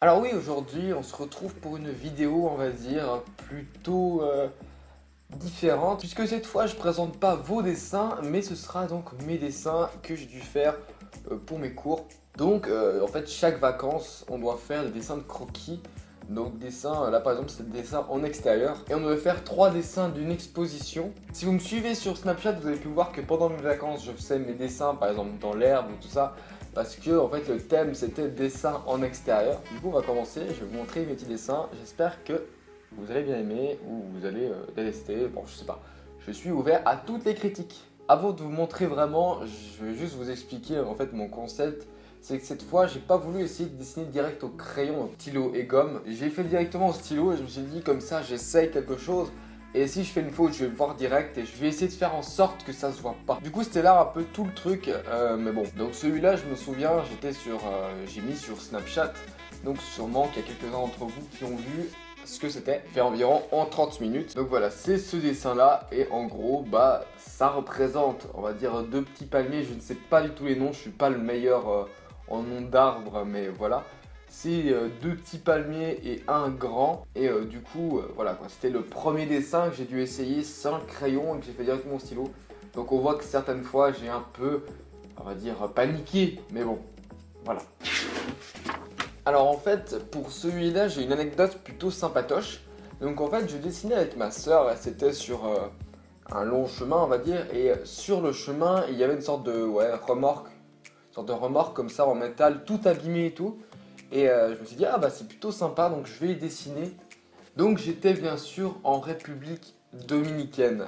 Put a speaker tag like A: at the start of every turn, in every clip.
A: Alors oui, aujourd'hui on se retrouve pour une vidéo, on va dire, plutôt différente. Puisque cette fois je présente pas vos dessins, mais ce sera donc mes dessins que j'ai dû faire pour mes cours. Donc en fait chaque vacances on doit faire des dessins de croquis. Donc dessin, là par exemple c'est des dessins en extérieur. Et on devait faire 3 dessins d'une exposition. Si vous me suivez sur Snapchat, vous avez pu voir que pendant mes vacances je faisais mes dessins par exemple dans l'herbe ou tout ça. Parce que en fait le thème c'était dessin en extérieur. Du coup on va commencer, je vais vous montrer mes petits dessins. J'espère que vous allez bien aimer ou vous allez détester. Bon je sais pas, je suis ouvert à toutes les critiques. Avant de vous montrer vraiment, je vais juste vous expliquer en fait mon concept. C'est que cette fois j'ai pas voulu essayer de dessiner direct au crayon, stylo et gomme. J'ai fait directement au stylo et je me suis dit comme ça j'essaye quelque chose. Et si je fais une faute, je vais le voir direct et je vais essayer de faire en sorte que ça se voit pas. Du coup, c'était là un peu tout le truc, mais bon. Donc celui-là, je me souviens, j'ai mis sur Snapchat. Donc sûrement qu'il y a quelques-uns d'entre vous qui ont vu ce que c'était. Fait environ en 30 minutes. Donc voilà, c'est ce dessin-là. Et en gros, bah, ça représente, on va dire, 2 petits palmiers. Je ne sais pas du tout les noms, je suis pas le meilleur en nom d'arbre, mais voilà. C'est 2 petits palmiers et un grand. Et du coup, voilà quoi. C'était le premier dessin que j'ai dû essayer sans crayon et que j'ai fait directement au stylo. Donc on voit que certaines fois j'ai un peu, on va dire, paniqué. Mais bon, voilà. Alors en fait, pour celui-là, j'ai une anecdote plutôt sympatoche. Donc en fait, je dessinais avec ma soeur. C'était sur un long chemin, on va dire. Et sur le chemin, il y avait une sorte de remorque. Une sorte de remorque comme ça en métal, tout abîmé et tout. Et je me suis dit, ah bah c'est plutôt sympa, donc je vais les dessiner. Donc j'étais bien sûr en République dominicaine.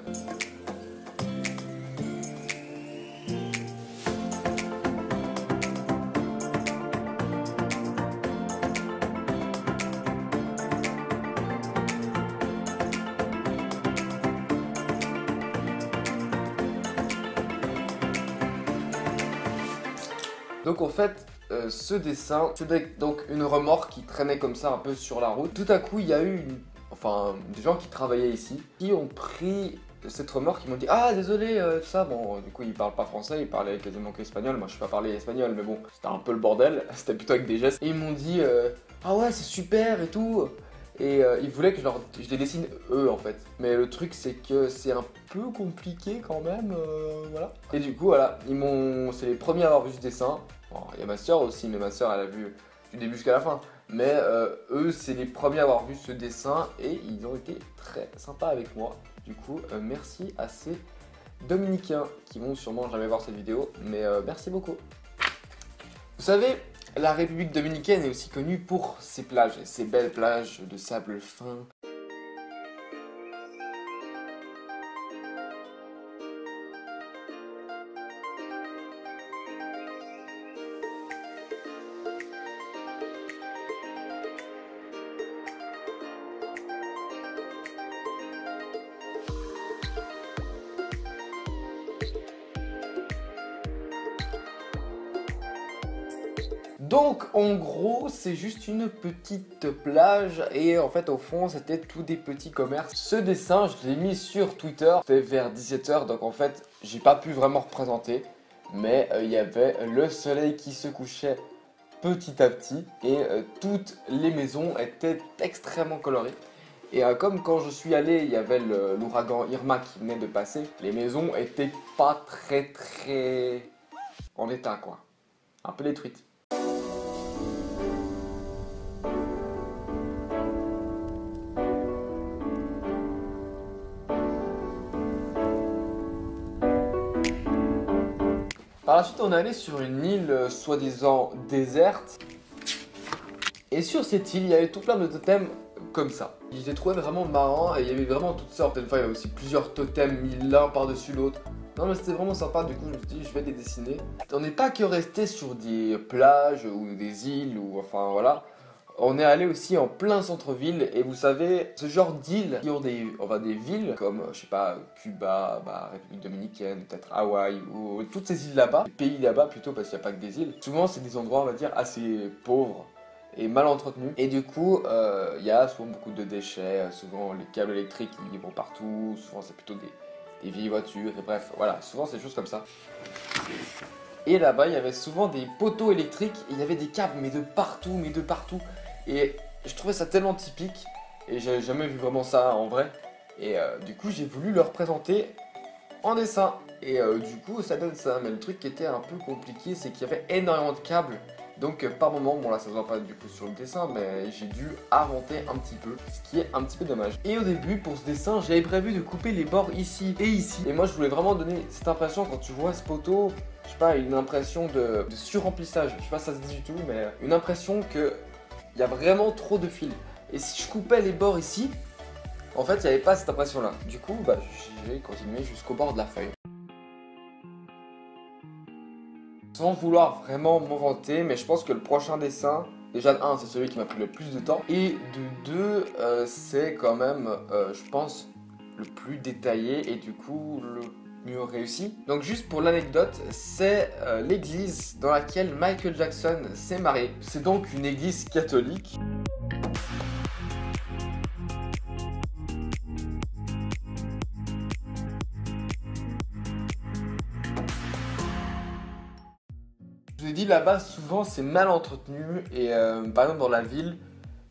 A: Donc en fait, ce dessin, c'était donc une remorque qui traînait comme ça un peu sur la route. Tout à coup, il y a eu des gens qui travaillaient ici, qui ont pris cette remorque, ils m'ont dit ah désolé, tout ça, bon du coup ils parlent pas français, ils parlaient quasiment qu'espagnol, moi je sais pas parler espagnol mais bon, c'était un peu le bordel, c'était plutôt avec des gestes. Et ils m'ont dit ah ouais c'est super et tout. Et ils voulaient que je les dessine eux en fait. Mais le truc c'est que c'est un peu compliqué quand même, voilà. Et du coup voilà, c'est les premiers à avoir vu ce dessin. Bon, il y a ma soeur aussi, mais ma soeur elle a vu du début jusqu'à la fin. Mais eux c'est les premiers à avoir vu ce dessin et ils ont été très sympas avec moi. Du coup merci à ces Dominicains qui vont sûrement jamais voir cette vidéo, mais merci beaucoup. Vous savez, la République dominicaine est aussi connue pour ses plages, ses belles plages de sable fin. Donc en gros c'est juste une petite plage et en fait au fond c'était tous des petits commerces. Ce dessin je l'ai mis sur Twitter, c'était vers 17 h donc en fait j'ai pas pu vraiment représenter. Mais il y avait le soleil qui se couchait petit à petit et toutes les maisons étaient extrêmement colorées. Et comme quand je suis allé, il y avait l'ouragan Irma qui venait de passer, les maisons étaient pas très en état quoi, un peu détruites. Par la suite, on est allé sur une île soi-disant déserte. Et sur cette île, il y avait tout plein de totems comme ça. Je les ai trouvés vraiment marrants et il y avait vraiment toutes sortes. Une fois, il y avait aussi plusieurs totems mis l'un par-dessus l'autre. Non mais c'était vraiment sympa, du coup je me suis dit je vais les dessiner. On n'est pas que resté sur des plages ou des îles ou enfin voilà. On est allé aussi en plein centre-ville et vous savez, ce genre d'îles qui ont des villes comme, je sais pas, Cuba, République Dominicaine, peut-être Hawaï ou toutes ces îles là-bas, les pays là-bas plutôt parce qu'il n'y a pas que des îles. Souvent c'est des endroits on va dire assez pauvres et mal entretenus et du coup il y a souvent beaucoup de déchets, souvent les câbles électriques ils vont partout, souvent c'est plutôt des vieilles voitures et bref, voilà, souvent c'est des choses comme ça. Et là-bas il y avait souvent des poteaux électriques et il y avait des câbles mais de partout. Et je trouvais ça tellement typique et j'avais jamais vu vraiment ça en vrai. Et du coup j'ai voulu le représenter en dessin. Et du coup ça donne ça. Mais le truc qui était un peu compliqué, c'est qu'il y avait énormément de câbles. Donc par moment, bon là ça se voit pas du coup sur le dessin, mais j'ai dû inventer un petit peu, ce qui est un petit peu dommage. Et au début pour ce dessin, j'avais prévu de couper les bords ici et ici. Et moi je voulais vraiment donner cette impression quand tu vois ce poteau, je sais pas, une impression de surremplissage. Je sais pas si ça se dit du tout, mais une impression que il y a vraiment trop de fils. Et si je coupais les bords ici, en fait il n'y avait pas cette impression là. Du coup bah j'ai continué jusqu'au bord de la feuille. Sans vouloir vraiment m'en vanter, mais je pense que le prochain dessin, déjà de 1 c'est celui qui m'a pris le plus de temps, et de 2 c'est quand même, je pense, le plus détaillé et du coup le mieux réussi. Donc juste pour l'anecdote, c'est l'église dans laquelle Michael Jackson s'est marié. C'est donc une église catholique. Je vous ai dit là-bas souvent c'est mal entretenu et par exemple dans la ville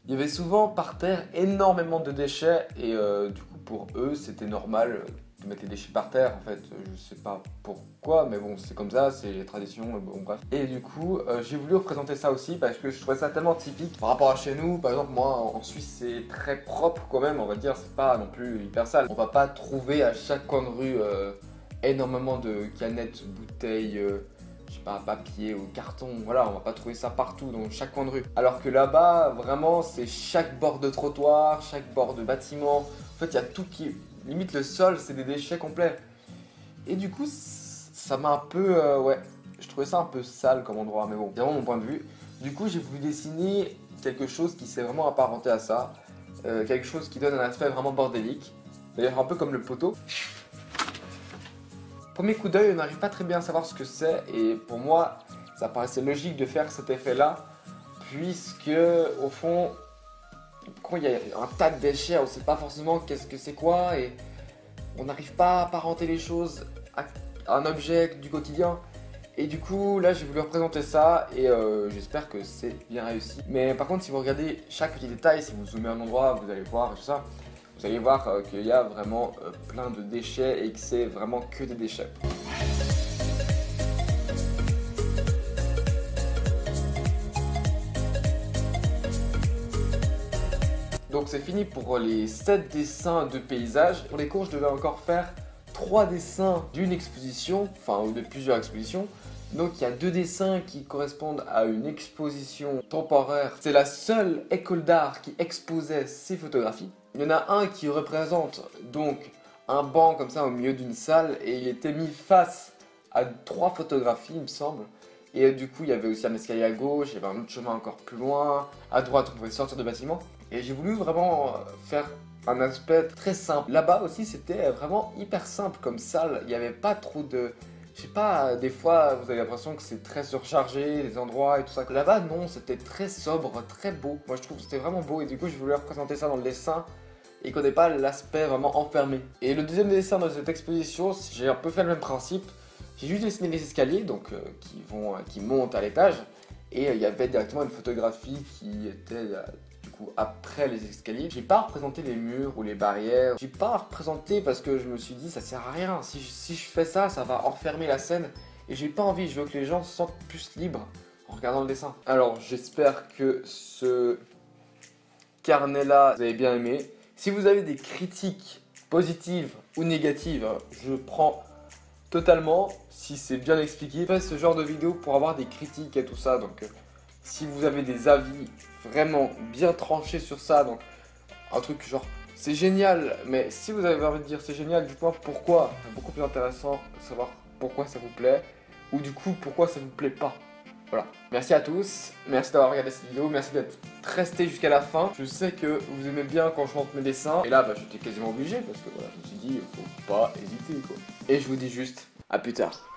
A: il y avait souvent par terre énormément de déchets et du coup pour eux c'était normal de mettre les déchets par terre en fait, je sais pas pourquoi mais bon c'est comme ça, c'est les traditions, bon bref. Et du coup j'ai voulu représenter ça aussi parce que je trouvais ça tellement typique par rapport à chez nous. Par exemple moi en Suisse c'est très propre quand même, on va dire, c'est pas non plus hyper sale. On va pas trouver à chaque coin de rue énormément de canettes, bouteilles, je sais pas, papier ou carton, voilà, on va pas trouver ça partout dans chaque coin de rue. Alors que là-bas, vraiment, c'est chaque bord de trottoir, chaque bord de bâtiment. En fait, il y a tout qui... Limite, le sol, c'est des déchets complets. Et du coup, ça m'a un peu... ouais, je trouvais ça un peu sale comme endroit, mais bon, c'est vraiment mon point de vue. Du coup, j'ai voulu dessiner quelque chose qui s'est vraiment apparenté à ça. Quelque chose qui donne un aspect vraiment bordélique. D'ailleurs, un peu comme le poteau. Premier coup d'œil, on n'arrive pas très bien à savoir ce que c'est et pour moi, ça paraissait logique de faire cet effet-là puisque au fond, quand il y a un tas de déchets, on ne sait pas forcément qu'est-ce que c'est quoi et on n'arrive pas à apparenter les choses à un objet du quotidien. Et du coup, là, j'ai voulu représenter ça et j'espère que c'est bien réussi. Mais par contre, si vous regardez chaque petit détail, si vous zoomez un endroit, vous allez voir tout ça. Vous allez voir qu'il y a vraiment plein de déchets et que c'est vraiment que des déchets. Donc c'est fini pour les 7 dessins de paysages. Pour les cours, je devais encore faire 3 dessins d'une exposition, enfin ou de plusieurs expositions. Donc il y a 2 dessins qui correspondent à une exposition temporaire. C'est la seule école d'art qui exposait ces photographies. Il y en a un qui représente donc un banc comme ça au milieu d'une salle et il était mis face à 3 photographies il me semble. Et du coup il y avait aussi un escalier à gauche, il y avait un autre chemin encore plus loin. À droite on pouvait sortir du bâtiment. Et j'ai voulu vraiment faire un aspect très simple. Là-bas aussi c'était vraiment hyper simple comme salle, il n'y avait pas trop de... Je sais pas, des fois vous avez l'impression que c'est très surchargé, les endroits et tout ça. Là-bas non, c'était très sobre, très beau. Moi je trouve que c'était vraiment beau et du coup je voulais représenter ça dans le dessin et qu'on n'ait pas l'aspect vraiment enfermé. Et le deuxième dessin de cette exposition, j'ai un peu fait le même principe. J'ai juste dessiné les escaliers donc qui montent à l'étage et il y avait directement une photographie qui était du coup après les escaliers. J'ai pas représenté les murs ou les barrières. J'ai pas représenté parce que je me suis dit ça sert à rien. Si je fais ça, ça va enfermer la scène et j'ai pas envie. Je veux que les gens se sentent plus libres en regardant le dessin. Alors j'espère que ce carnet là vous avez bien aimé. Si vous avez des critiques positives ou négatives, je prends totalement si c'est bien expliqué. Je fais ce genre de vidéo pour avoir des critiques et tout ça. Donc si vous avez des avis vraiment bien tranchés sur ça, donc un truc genre c'est génial, mais si vous avez envie de dire c'est génial, dites-moi pourquoi. C'est beaucoup plus intéressant de savoir pourquoi ça vous plaît ou du coup pourquoi ça vous plaît pas. Voilà, merci à tous, merci d'avoir regardé cette vidéo, merci d'être resté jusqu'à la fin. Je sais que vous aimez bien quand je montre mes dessins, et là bah, j'étais quasiment obligé parce que voilà, je me suis dit, faut pas hésiter quoi. Et je vous dis juste, à plus tard.